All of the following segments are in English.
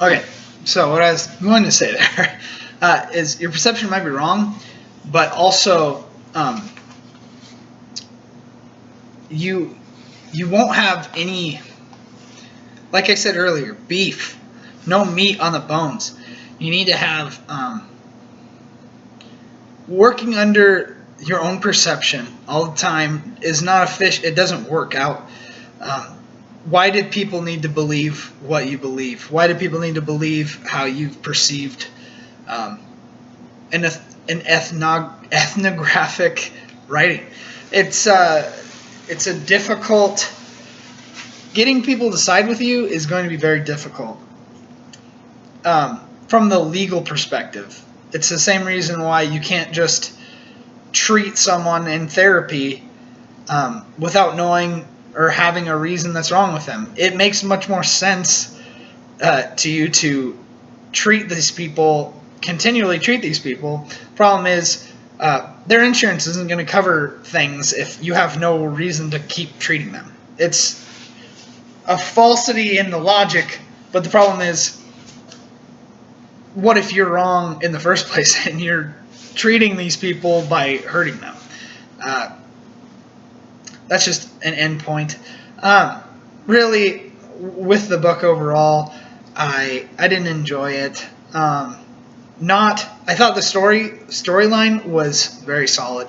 Okay, so what I was going to say there is your perception might be wrong, but also you won't have any, like I said earlier, beef, no meat on the bones. You need to have working under your own perception all the time is not a fish. It doesn't work out. Why did people need to believe what you believe? Why do people need to believe how you've perceived um, an ethnographic writing? It's a difficult. Getting people to side with you is going to be very difficult. From the legal perspective, it's the same reason why you can't just treat someone in therapy without knowing or having a reason that's wrong with them. It makes much more sense to you to continually treat these people. Problem is, their insurance isn't going to cover things if you have no reason to keep treating them. It's a falsity in the logic, but the problem is, what if you're wrong in the first place and you're treating these people by hurting them? That's just an end point. Really, with the book overall, I didn't enjoy it. I thought the storyline was very solid.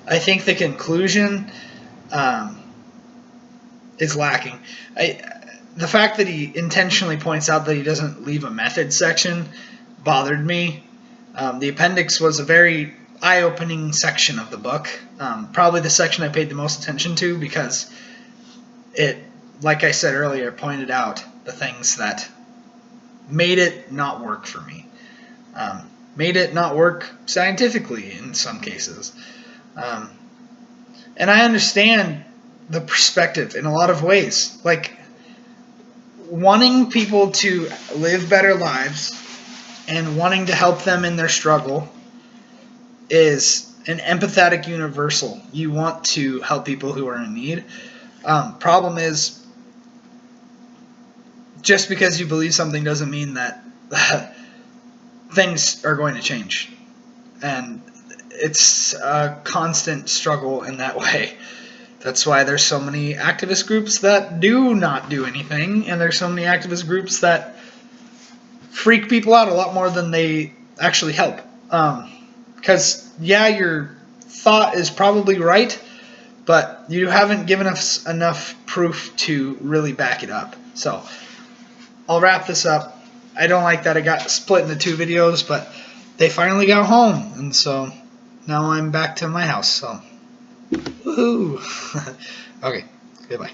I think the conclusion is lacking. The fact that he intentionally points out that he doesn't leave a method section bothered me. The appendix was a very eye-opening section of the book. Probably the section I paid the most attention to because it, like I said earlier, pointed out the things that made it not work for me. Made it not work scientifically in some cases. And I understand the perspective in a lot of ways. Like, wanting people to live better lives and wanting to help them in their struggle is an empathetic universal. You want to help people who are in need. Problem is, just because you believe something doesn't mean that things are going to change. And it's a constant struggle in that way. That's why there's so many activist groups that do not do anything, and there's so many activist groups that freak people out a lot more than they actually help. Because, your thought is probably right, but you haven't given us enough proof to really back it up. So, I'll wrap this up. I don't like that it got split into 2 videos, but they finally got home, and so now I'm back to my house. So, woohoo! Okay, goodbye.